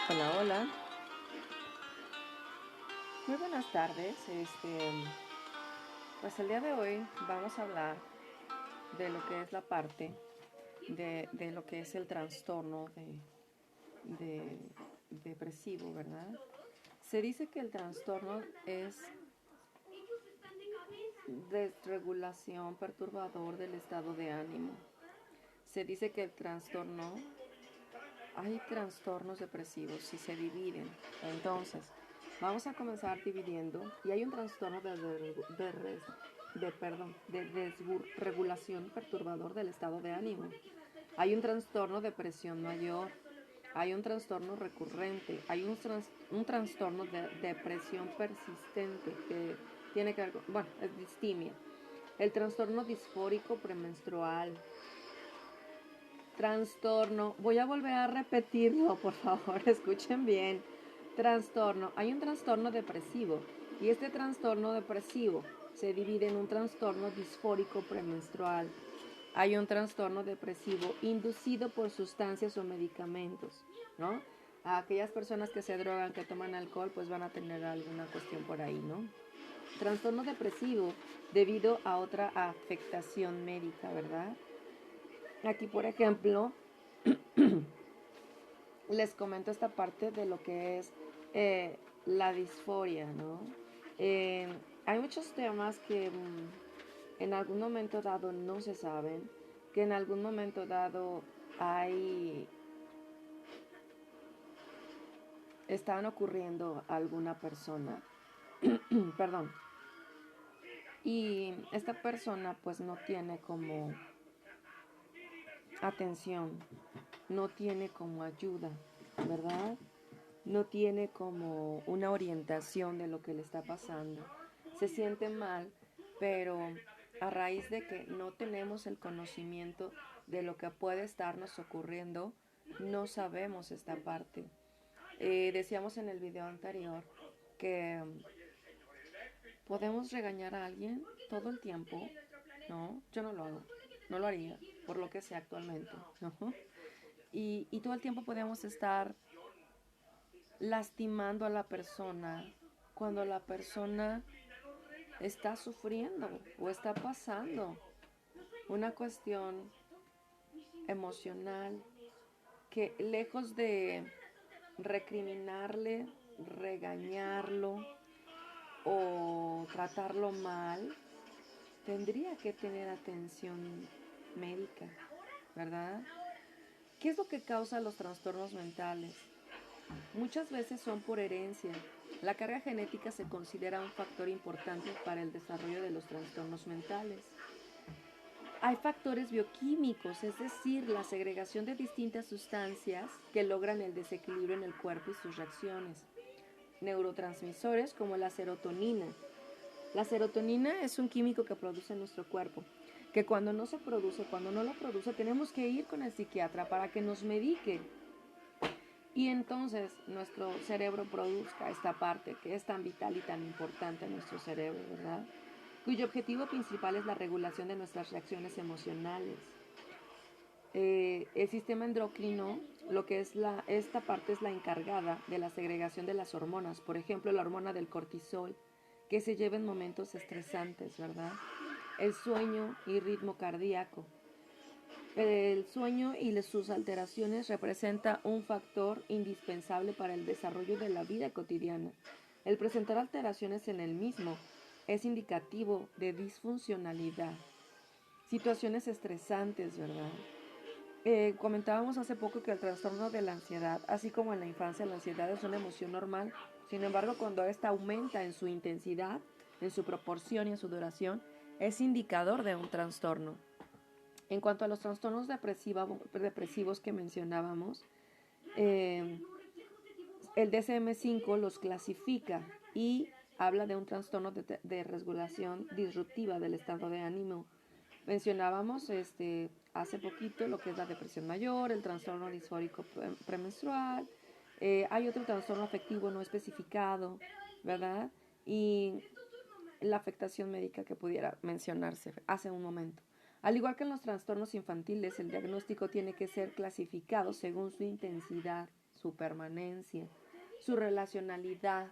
Hola, hola. Muy buenas tardes. Pues el día de hoy vamos a hablar de lo que es la parte de lo que es el trastorno de depresivo, ¿verdad? Se dice que el trastorno es desregulación perturbador del estado de ánimo. Se dice que el trastorno, hay trastornos depresivos y se dividen. Entonces, vamos a comenzar dividiendo. Y hay un trastorno de desregulación perturbador del estado de ánimo. Hay un trastorno de presión mayor. Hay un trastorno recurrente. Hay un trastorno de depresión persistente que tiene que ver con, bueno, es distimia. El trastorno disfórico premenstrual. Trastorno, voy a volver a repetirlo, por favor, escuchen bien. Trastorno, hay un trastorno depresivo y este trastorno depresivo se divide en un trastorno disfórico premenstrual. Hay un trastorno depresivo inducido por sustancias o medicamentos, ¿no? A aquellas personas que se drogan, que toman alcohol, pues van a tener alguna cuestión por ahí, ¿no? Trastorno depresivo debido a otra afectación médica, ¿verdad? Aquí, por ejemplo, les comento esta parte de lo que es la disforia, ¿no? Eh, Hay muchos temas que en algún momento dado no se saben, que en algún momento dado hay están ocurriendo a alguna persona, perdón, y esta persona pues no tiene como atención, no tiene como ayuda, ¿verdad? No tiene como una orientación de lo que le está pasando. Se siente mal, pero a raíz de que no tenemos el conocimiento de lo que puede estarnos ocurriendo, no sabemos esta parte. Decíamos en el video anterior que podemos regañar a alguien todo el tiempo, ¿no? Yo no lo hago, no lo haría, por lo que sé actualmente, ¿no? Y todo el tiempo podemos estar lastimando a la persona cuando la persona está sufriendo o está pasando una cuestión emocional que lejos de recriminarle, regañarlo o tratarlo mal, tendría que tener atención médica, ¿verdad? ¿Qué es lo que causa los trastornos mentales? Muchas veces son por herencia. La carga genética se considera un factor importante para el desarrollo de los trastornos mentales. Hay factores bioquímicos, es decir, la segregación de distintas sustancias que logran el desequilibrio en el cuerpo y sus reacciones. Neurotransmisores como la serotonina. La serotonina es un químico que produce nuestro cuerpo, que cuando no se produce, cuando no lo produce, tenemos que ir con el psiquiatra para que nos medique. Y entonces nuestro cerebro produzca esta parte que es tan vital y tan importante en nuestro cerebro, ¿verdad? Cuyo objetivo principal es la regulación de nuestras reacciones emocionales. El sistema endocrino, lo que es esta parte es la encargada de la segregación de las hormonas, por ejemplo, la hormona del cortisol, que se lleva en momentos estresantes, ¿verdad? El sueño y ritmo cardíaco. El sueño y sus alteraciones representa un factor indispensable para el desarrollo de la vida cotidiana. El presentar alteraciones en el mismo es indicativo de disfuncionalidad. Situaciones estresantes, ¿verdad? Comentábamos hace poco que el trastorno de la ansiedad, así como en la infancia, la ansiedad es una emoción normal. Sin embargo, cuando esta aumenta en su intensidad, en su proporción y en su duración, es indicador de un trastorno. En cuanto a los trastornos depresivos que mencionábamos, eh, el DSM-5 los clasifica y habla de un trastorno de regulación disruptiva del estado de ánimo. Mencionábamos hace poquito lo que es la depresión mayor, el trastorno disfórico premenstrual, hay otro trastorno afectivo no especificado, ¿verdad? Y la afectación médica que pudiera mencionarse hace un momento. Al igual que en los trastornos infantiles, el diagnóstico tiene que ser clasificado según su intensidad, su permanencia, su relacionalidad,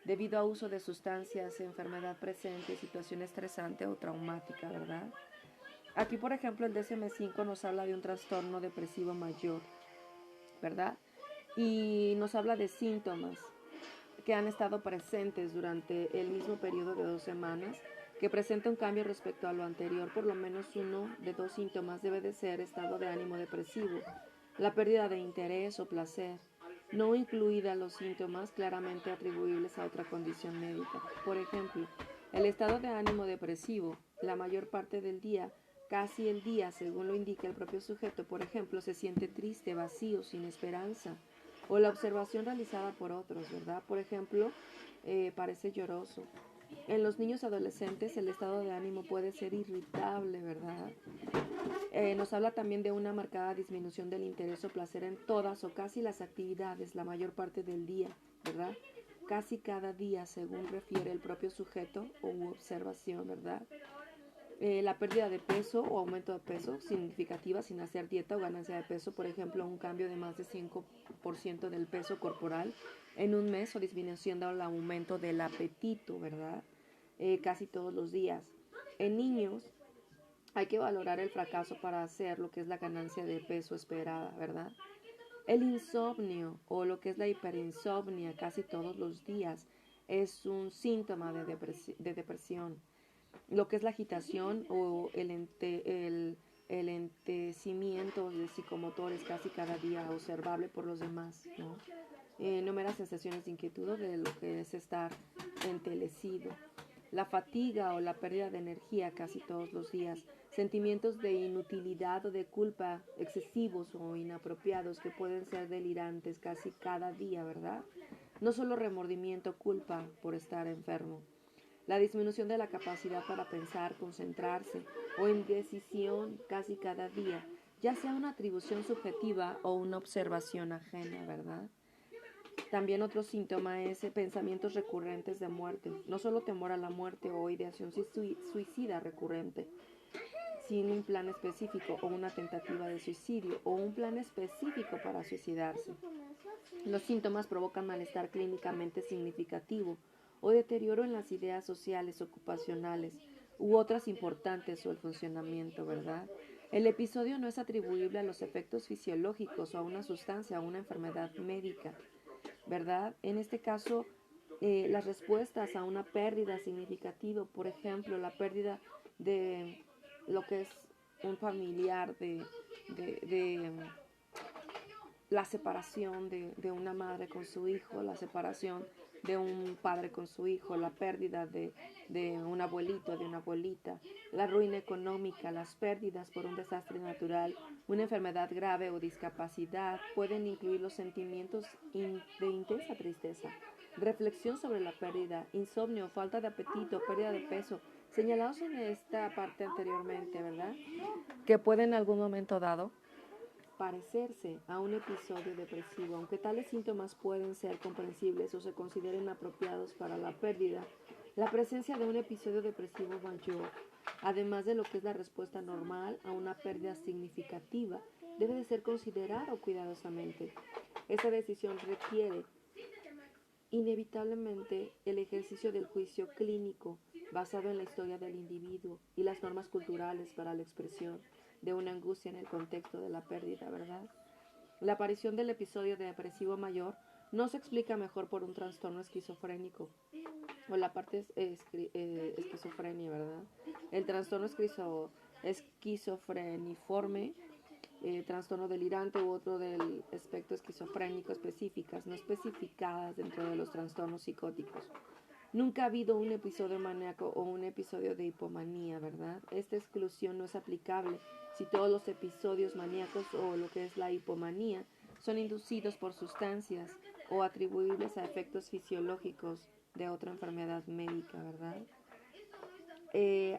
debido a uso de sustancias, enfermedad presente, situación estresante o traumática, ¿verdad? Aquí, por ejemplo, el DSM-5 nos habla de un trastorno depresivo mayor, ¿verdad? Y nos habla de síntomas que han estado presentes durante el mismo periodo de 2 semanas, que presenta un cambio respecto a lo anterior. Por lo menos uno de 2 síntomas debe de ser estado de ánimo depresivo, la pérdida de interés o placer, no incluida los síntomas claramente atribuibles a otra condición médica. Por ejemplo, el estado de ánimo depresivo, la mayor parte del día, casi el día, según lo indica el propio sujeto, por ejemplo, se siente triste, vacío, sin esperanza, o la observación realizada por otros, ¿verdad? Por ejemplo, parece lloroso. En los niños adolescentes el estado de ánimo puede ser irritable, ¿verdad? Nos habla también de una marcada disminución del interés o placer en todas o casi las actividades la mayor parte del día, ¿verdad? Casi cada día, según refiere el propio sujeto o observación, ¿verdad? La pérdida de peso o aumento de peso significativa sin hacer dieta o ganancia de peso, por ejemplo, un cambio de más de 5% del peso corporal en un mes o disminución del aumento del apetito, ¿verdad? Casi todos los días. En niños hay que valorar el fracaso para hacer lo que es la ganancia de peso esperada, ¿verdad? El insomnio o lo que es la hiperinsomnia casi todos los días es un síntoma de depresión. Lo que es la agitación o el entecimiento de psicomotores casi cada día observable por los demás, ¿no? Numerosas sensaciones de inquietud de lo que es estar entelecido. La fatiga o la pérdida de energía casi todos los días, sentimientos de inutilidad o de culpa excesivos o inapropiados que pueden ser delirantes casi cada día, ¿verdad? No solo remordimiento, culpa por estar enfermo. La disminución de la capacidad para pensar, concentrarse o indecisión casi cada día, ya sea una atribución subjetiva o una observación ajena, ¿verdad? También otro síntoma es pensamientos recurrentes de muerte, no solo temor a la muerte o ideación suicida recurrente, sin un plan específico o una tentativa de suicidio o un plan específico para suicidarse. Los síntomas provocan malestar clínicamente significativo o deterioro en las ideas sociales, ocupacionales u otras importantes o el funcionamiento, ¿verdad? El episodio no es atribuible a los efectos fisiológicos o a una sustancia o una enfermedad médica, ¿verdad? En este caso, las respuestas a una pérdida significativa, por ejemplo, la pérdida de lo que es un familiar, de la separación de una madre con su hijo, la separación de un padre con su hijo, la pérdida de un abuelito, de una abuelita, la ruina económica, las pérdidas por un desastre natural, una enfermedad grave o discapacidad, pueden incluir los sentimientos de intensa tristeza, reflexión sobre la pérdida, insomnio, falta de apetito, pérdida de peso, señalados en esta parte anteriormente, ¿verdad? Que puede en algún momento dado parecerse a un episodio depresivo, aunque tales síntomas pueden ser comprensibles o se consideren apropiados para la pérdida. La presencia de un episodio depresivo mayor, además de lo que es la respuesta normal a una pérdida significativa, debe de ser considerado cuidadosamente. Esta decisión requiere inevitablemente el ejercicio del juicio clínico basado en la historia del individuo y las normas culturales para la expresión de una angustia en el contexto de la pérdida, ¿verdad? La aparición del episodio de depresivo mayor no se explica mejor por un trastorno esquizofrénico o la parte esquizofrenia, ¿verdad? El trastorno esquizofreniforme, trastorno delirante u otro del espectro esquizofrénico específicas, no especificadas dentro de los trastornos psicóticos. Nunca ha habido un episodio maníaco o un episodio de hipomanía, ¿verdad? Esta exclusión no es aplicable si todos los episodios maníacos o lo que es la hipomanía son inducidos por sustancias o atribuibles a efectos fisiológicos de otra enfermedad médica, ¿verdad?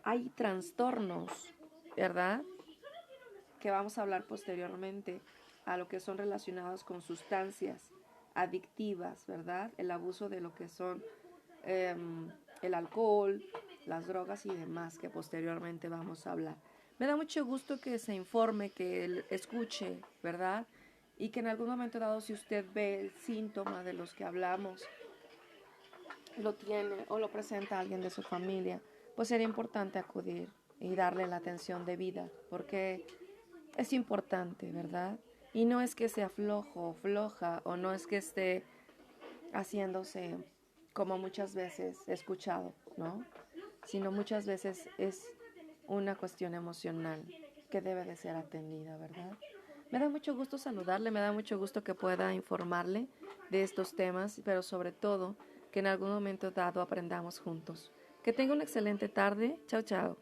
Hay trastornos, ¿verdad?, que vamos a hablar posteriormente a lo que son relacionados con sustancias adictivas, ¿verdad? El abuso de lo que son el alcohol, las drogas y demás, que posteriormente vamos a hablar. Me da mucho gusto que se informe, que escuche, ¿verdad? y que en algún momento dado, si usted ve el síntoma de los que hablamos, lo tiene o lo presenta a alguien de su familia, pues sería importante acudir y darle la atención debida, porque es importante, ¿verdad? Y no es que sea flojo o floja, o no es que esté haciéndose como muchas veces he escuchado, ¿no? Sino muchas veces es una cuestión emocional que debe de ser atendida, ¿verdad? Me da mucho gusto saludarle, me da mucho gusto que pueda informarle de estos temas, pero sobre todo que en algún momento dado aprendamos juntos. Que tenga una excelente tarde. Chao, chao.